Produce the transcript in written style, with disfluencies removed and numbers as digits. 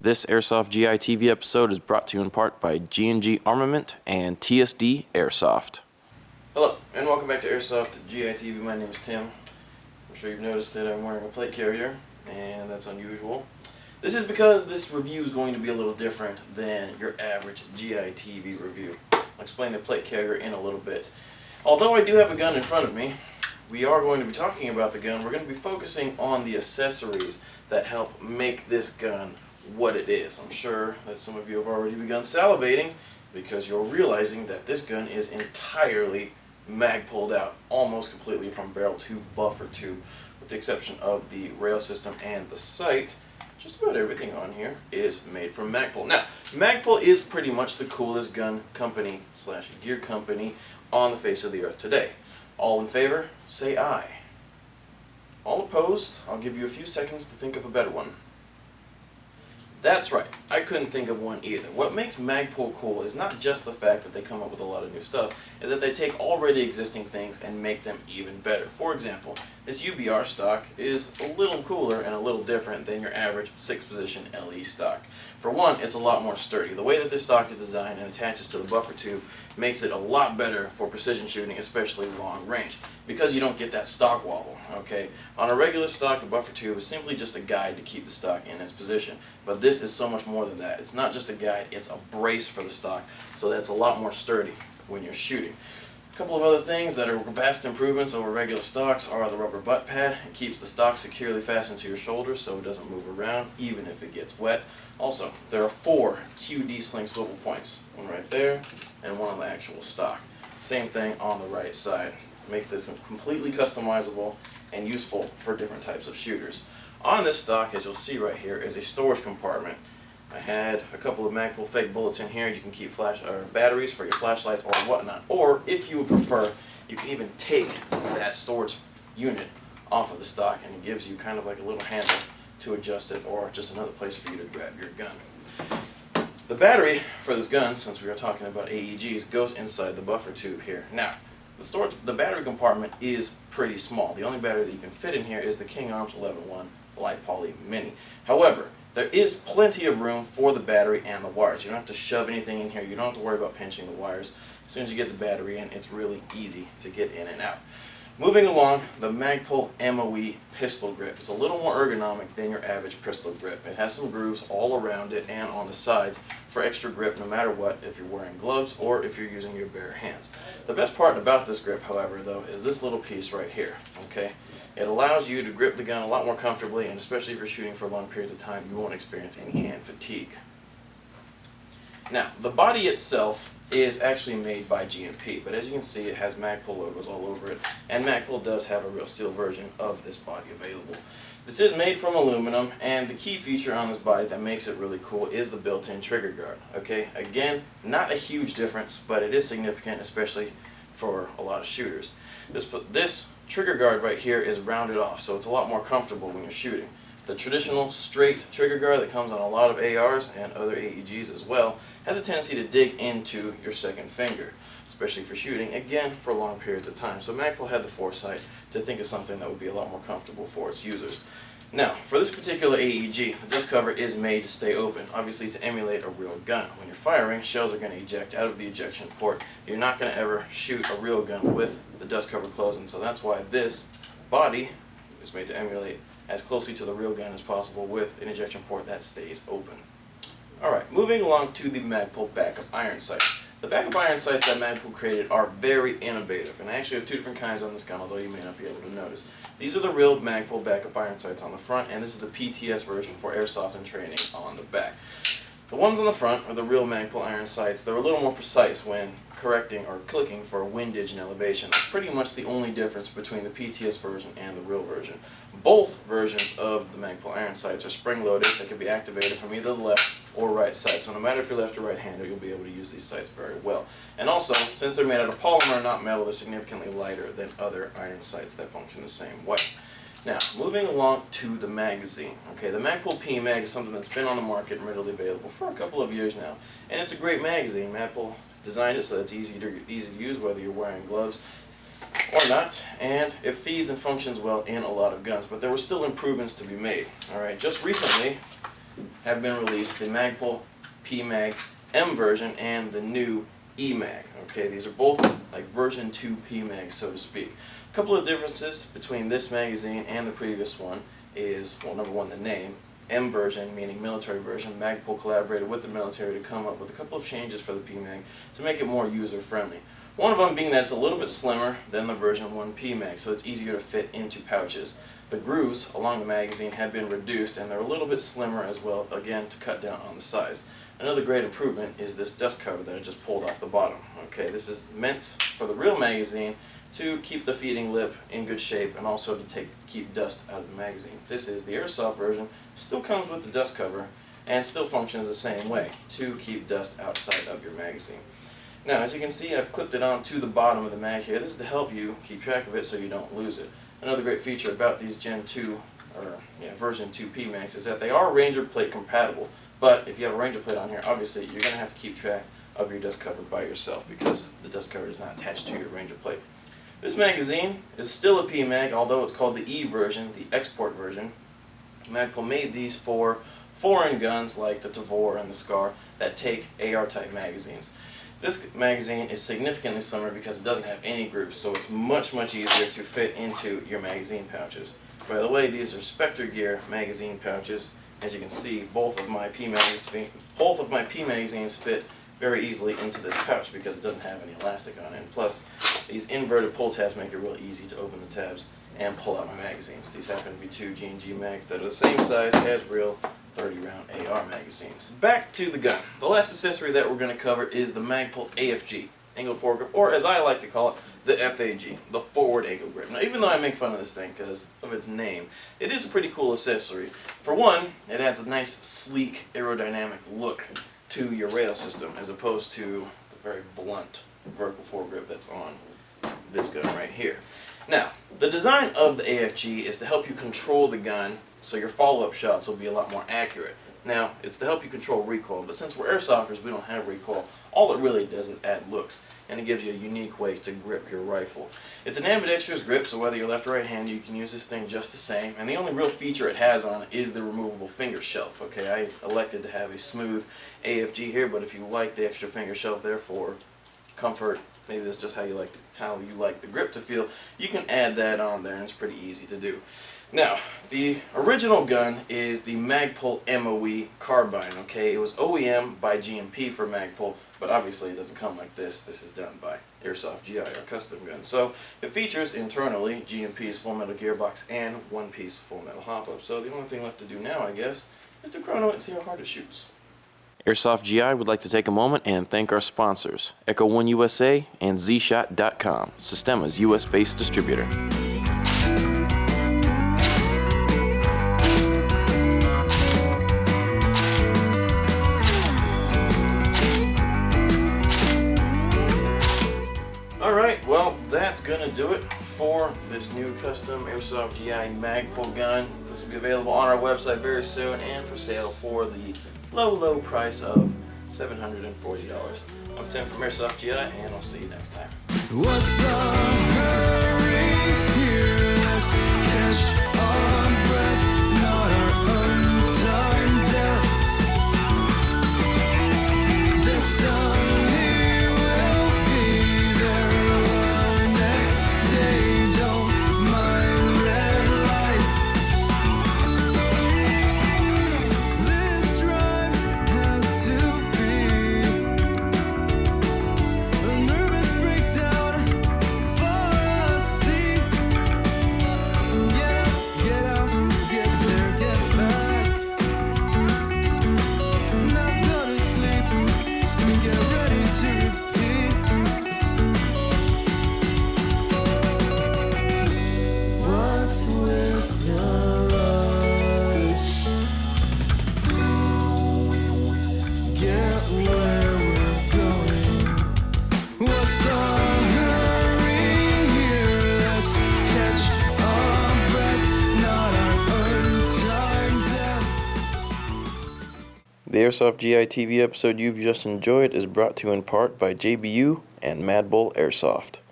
This Airsoft GI TV episode is brought to you in part by G&G Armament and TSD Airsoft. Hello, and welcome back to Airsoft GI TV. My name is Tim. I'm sure you've noticed that I'm wearing a plate carrier, and that's unusual. This is because this review is going to be a little different than your average GI TV review. I'll explain the plate carrier in a little bit. Although I do have a gun in front of me, we are going to be talking about the gun. We're going to be focusing on the accessories that help make this gun what it is. I'm sure that some of you have already begun salivating because you're realizing that this gun is entirely mag-pulled out, almost completely from barrel to buffer tube, with the exception of the rail system and the sight. Just about everything on here is made from Magpul. Now, Magpul is pretty much the coolest gun company slash gear company on the face of the earth today. All in favor, say aye. All opposed, I'll give you a few seconds to think of a better one. That's right, I couldn't think of one either. What makes Magpul cool is not just the fact that they come up with a lot of new stuff, is that they take already existing things and make them even better. For example, this UBR stock is a little cooler and a little different than your average 6-position LE stock. For one, it's a lot more sturdy. The way that this stock is designed and attaches to the buffer tube makes it a lot better for precision shooting, especially long range, because you don't get that stock wobble. Okay, on a regular stock, the buffer tube is simply just a guide to keep the stock in its position, but this is so much more than that. It's not just a guide, it's a brace for the stock, so that's a lot more sturdy when you're shooting. A couple of other things that are vast improvements over regular stocks are the rubber butt pad. It keeps the stock securely fastened to your shoulder so it doesn't move around even if it gets wet. Also, there are 4 QD sling swivel points, one right there and one on the actual stock. Same thing on the right side. It makes this completely customizable and useful for different types of shooters. On this stock, as you'll see right here, is a storage compartment. I had a couple of Magpul fake bullets in here. You can keep batteries for your flashlights or whatnot. Or, if you would prefer, you can even take that storage unit off of the stock, and it gives you kind of like a little handle to adjust it, or just another place for you to grab your gun. The battery for this gun, since we are talking about AEGs, goes inside the buffer tube here. Now, the battery compartment is pretty small. The only battery that you can fit in here is the King Arms 11-1 Light Poly Mini. However, there is plenty of room for the battery and the wires. You don't have to shove anything in here. You don't have to worry about pinching the wires. As soon as you get the battery in, it's really easy to get in and out. Moving along, the Magpul MOE pistol grip. It's a little more ergonomic than your average pistol grip. It has some grooves all around it and on the sides for extra grip no matter what, if you're wearing gloves or if you're using your bare hands. The best part about this grip, however, though, is this little piece right here. Okay? It allows you to grip the gun a lot more comfortably, and especially if you're shooting for long periods of time, you won't experience any hand fatigue. Now, the body itself is actually made by GMP, but as you can see, it has Magpul logos all over it, and Magpul does have a real steel version of this body available. This is made from aluminum, and the key feature on this body that makes it really cool is the built-in trigger guard. Okay, again, not a huge difference, but it is significant, especially for a lot of shooters. This trigger guard right here is rounded off, so it's a lot more comfortable when you're shooting. The traditional straight trigger guard that comes on a lot of ARs and other AEGs as well has a tendency to dig into your second finger, especially for shooting, again, for long periods of time. So Magpul had the foresight to think of something that would be a lot more comfortable for its users. Now, for this particular AEG, the dust cover is made to stay open, obviously to emulate a real gun. When you're firing, shells are going to eject out of the ejection port. You're not going to ever shoot a real gun with the dust cover closed, and so that's why this body is made to emulate as closely to the real gun as possible with an ejection port that stays open. Alright, moving along to the Magpul backup iron sights. The backup iron sights that Magpul created are very innovative, and I actually have 2 different kinds on this gun, although you may not be able to notice. These are the real Magpul backup iron sights on the front, and this is the PTS version for airsoft and training on the back. The ones on the front are the real Magpul iron sights. They're a little more precise when correcting or clicking for windage and elevation. That's pretty much the only difference between the PTS version and the real version. Both versions of the Magpul iron sights are spring-loaded. They can be activated from either the left or right side. So no matter if you're left or right-handed, you'll be able to use these sights very well. And also, since they're made out of polymer, not metal, they're significantly lighter than other iron sights that function the same way. Now, moving along to the magazine. Okay, the Magpul P-Mag is something that's been on the market and readily available for a couple of years now. And it's a great magazine. Magpul designed it so it's easy to use whether you're wearing gloves or not, and it feeds and functions well in a lot of guns, but there were still improvements to be made. Alright, just recently have been released, the Magpul PMag M version and the new EMag. Okay, these are both like version 2 PMag, so to speak. A couple of differences between this magazine and the previous one is, well, number one, the name. M version, meaning military version. Magpul collaborated with the military to come up with a couple of changes for the PMag to make it more user-friendly. One of them being that it's a little bit slimmer than the version 1 PMag, so it's easier to fit into pouches. The grooves along the magazine have been reduced and they're a little bit slimmer as well, again to cut down on the size. Another great improvement is this dust cover that I just pulled off the bottom. Okay, this is meant for the real magazine to keep the feeding lip in good shape and also to keep dust out of the magazine. This is the Airsoft version, still comes with the dust cover and still functions the same way to keep dust outside of your magazine. Now, as you can see, I've clipped it onto the bottom of the mag here. This is to help you keep track of it so you don't lose it. Another great feature about these version 2 PMags is that they are Ranger plate compatible. But if you have a Ranger plate on here, obviously you're going to have to keep track of your dust cover by yourself because the dust cover is not attached to your Ranger plate. This magazine is still a PMag, although it's called the E version, the export version. Magpul made these for foreign guns like the Tavor and the Scar that take AR-type magazines. This magazine is significantly slimmer because it doesn't have any grooves, so it's much easier to fit into your magazine pouches. By the way, these are Spectre Gear magazine pouches. As you can see, both of my P magazines fit very easily into this pouch because it doesn't have any elastic on it. And plus, these inverted pull tabs make it real easy to open the tabs and pull out my magazines. These happen to be two G&G mags that are the same size as real 30-round AR magazines. Back to the gun. The last accessory that we're going to cover is the Magpul AFG, angled foregrip, or as I like to call it, the FAG, the forward angle grip. Now, even though I make fun of this thing because of its name, it is a pretty cool accessory. For one, it adds a nice, sleek, aerodynamic look to your rail system as opposed to the very blunt vertical foregrip that's on this gun right here. Now, the design of the AFG is to help you control the gun so your follow-up shots will be a lot more accurate. Now, it's to help you control recoil, but since we're airsofters, we don't have recoil. All it really does is add looks, and it gives you a unique way to grip your rifle. It's an ambidextrous grip, so whether you're left or right-handed, you can use this thing just the same, and the only real feature it has on it is the removable finger shelf. Okay, I elected to have a smooth AFG here, but if you like the extra finger shelf there for comfort, maybe that's just how you like the grip to feel, you can add that on there, and it's pretty easy to do. Now, the original gun is the Magpul MOE carbine, okay? It was OEM by GMP for Magpul, but obviously it doesn't come like this. This is done by Airsoft GI, our custom gun. So it features internally GMP's full metal gearbox and one-piece full metal hop-up. So the only thing left to do now, I guess, is to chrono it and see how hard it shoots. Airsoft GI would like to take a moment and thank our sponsors, Echo One USA and ZShot.com, Sistema's US-based distributor. Alright, well, that's gonna do it for this new custom Airsoft GI Magpul gun. This will be available on our website very soon and for sale for the low price of $740. I'm Tim from Airsoft GI, and I'll see you next time. What's the hurry here? Let's catch our breath, not our untimed death. The sunny will be there next day. Don't mind red lights. This drive has to be a nervous breakdown for a seat. Get out, get there, get back. Not gonna sleep, get ready to repeat. What's with the rush? Get where we're going. What's the hurry here? Let's catch our breath, not our untimed death. The Airsoft GI TV episode you've just enjoyed is brought to you in part by JBU and Mad Bull Airsoft.